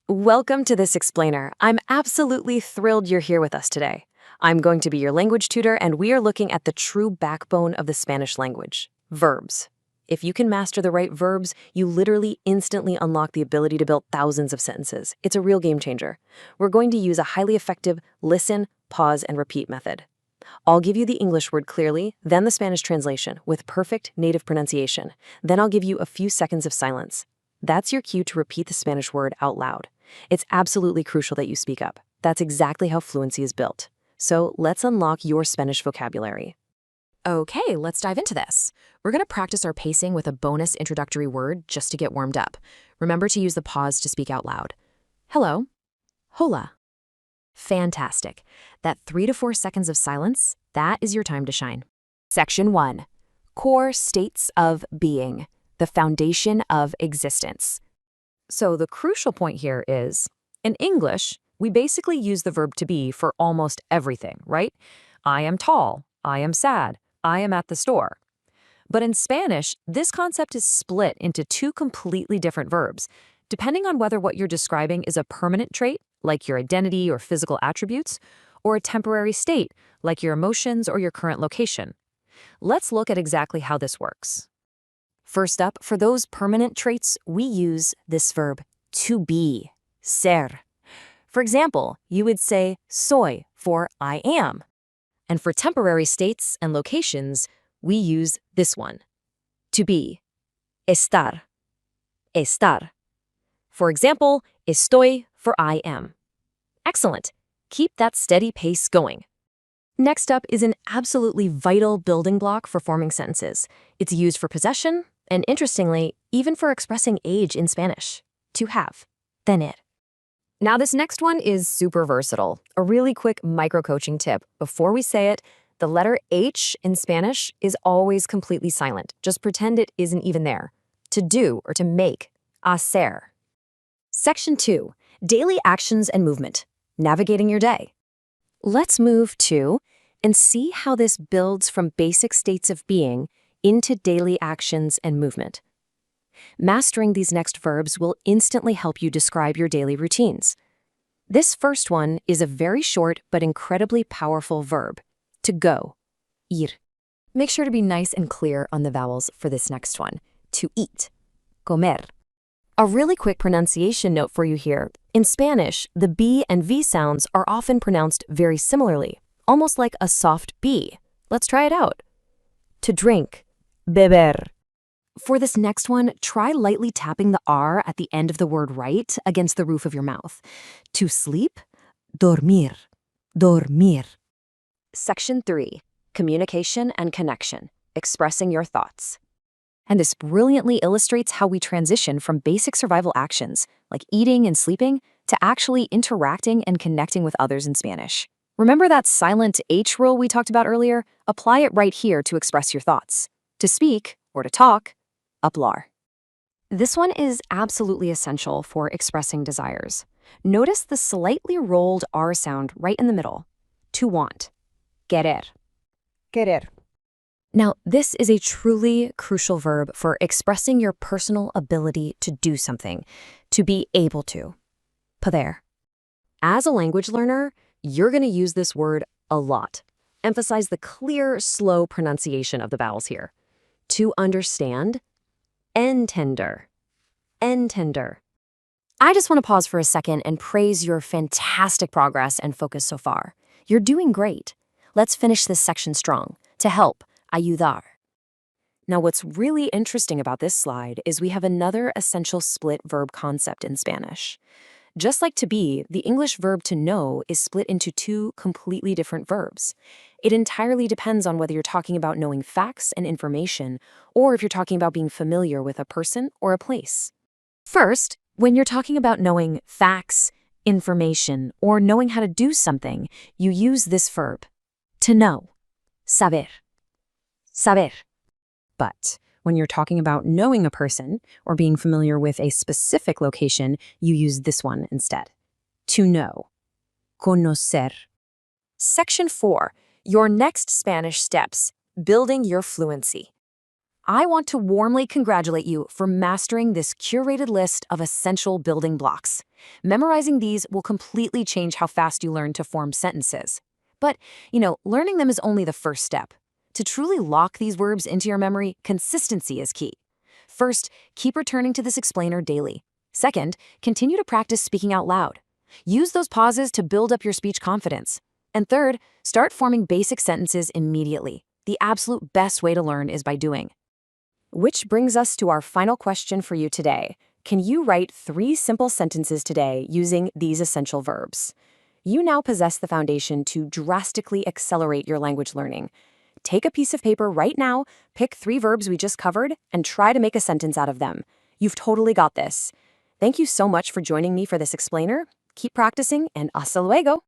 Welcome to this explainer. I'm absolutely thrilled you're here with us today. I'm going to be your language tutor, and we are looking at the true backbone of the Spanish language, verbs. If you can master the right verbs, you literally instantly unlock the ability to build thousands of sentences. It's a real game changer. We're going to use a highly effective listen, pause, and repeat method. I'll give you the English word clearly, then the Spanish translation with perfect native pronunciation. Then I'll give you a few seconds of silence. That's your cue to repeat the Spanish word out loud. It's absolutely crucial that you speak up. That's exactly how fluency is built. So let's unlock your Spanish vocabulary. Okay, let's dive into this. We're going to practice our pacing with a bonus introductory word just to get warmed up. Remember to use the pause to speak out loud. Hello. Hola. Fantastic. That 3 to 4 seconds of silence, that is your time to shine. Section 1. Core states of being, the foundation of existence. So the crucial point here is, in English, we basically use the verb to be for almost everything, right? I am tall, I am sad, I am at the store. But in Spanish, this concept is split into two completely different verbs, depending on whether what you're describing is a permanent trait, like your identity or physical attributes, or a temporary state, like your emotions or your current location. Let's look at exactly how this works. First up, for those permanent traits, we use this verb to be, ser. For example, you would say soy for I am. And for temporary states and locations, we use this one, to be, estar, estar. For example, estoy for I am. Excellent. Keep that steady pace going. Next up is an absolutely vital building block for forming sentences. It's used for possession, and interestingly, even for expressing age in Spanish. To have, tener. Now this next one is super versatile. A really quick micro-coaching tip. Before we say it, the letter H in Spanish is always completely silent. Just pretend it isn't even there. To do or to make, hacer. Section 2, daily actions and movement. Navigating your day. Let's move to and see how this builds from basic states of being into daily actions and movement. Mastering these next verbs will instantly help you describe your daily routines. This first one is a very short but incredibly powerful verb, to go, ir. Make sure to be nice and clear on the vowels for this next one, to eat, comer. A really quick pronunciation note for you here. In Spanish, the B and V sounds are often pronounced very similarly, almost like a soft B. Let's try it out. To drink, beber. For this next one, try lightly tapping the R at the end of the word right against the roof of your mouth. To sleep, dormir, dormir. Section 3, communication and connection, expressing your thoughts. And this brilliantly illustrates how we transition from basic survival actions, like eating and sleeping, to actually interacting and connecting with others in Spanish. Remember that silent H rule we talked about earlier? Apply it right here to express your thoughts. To speak, or to talk, hablar. This one is absolutely essential for expressing desires. Notice the slightly rolled R sound right in the middle. To want, querer. Querer. Now, this is a truly crucial verb for expressing your personal ability to do something, to be able to. Poder. As a language learner, you're going to use this word a lot. Emphasize the clear, slow pronunciation of the vowels here. To understand, entender, entender. I just want to pause for a second and praise your fantastic progress and focus so far. You're doing great. Let's finish this section strong. To help, ayudar. Now, what's really interesting about this slide is we have another essential split verb concept in Spanish. Just like to be, the English verb to know is split into two completely different verbs. It entirely depends on whether you're talking about knowing facts and information, or if you're talking about being familiar with a person or a place. First, when you're talking about knowing facts, information, or knowing how to do something, you use this verb, to know, saber. Saber. But when you're talking about knowing a person or being familiar with a specific location, you use this one instead. To know. Conocer. Section 4. Your next Spanish steps. Building your fluency. I want to warmly congratulate you for mastering this curated list of essential building blocks. Memorizing these will completely change how fast you learn to form sentences. But, learning them is only the first step. To truly lock these verbs into your memory, consistency is key. First, keep returning to this explainer daily. Second, continue to practice speaking out loud. Use those pauses to build up your speech confidence. And third, start forming basic sentences immediately. The absolute best way to learn is by doing. Which brings us to our final question for you today. Can you write 3 simple sentences today using these essential verbs? You now possess the foundation to drastically accelerate your language learning. Take a piece of paper right now, pick 3 verbs we just covered, and try to make a sentence out of them. You've totally got this. Thank you so much for joining me for this explainer. Keep practicing, and hasta luego.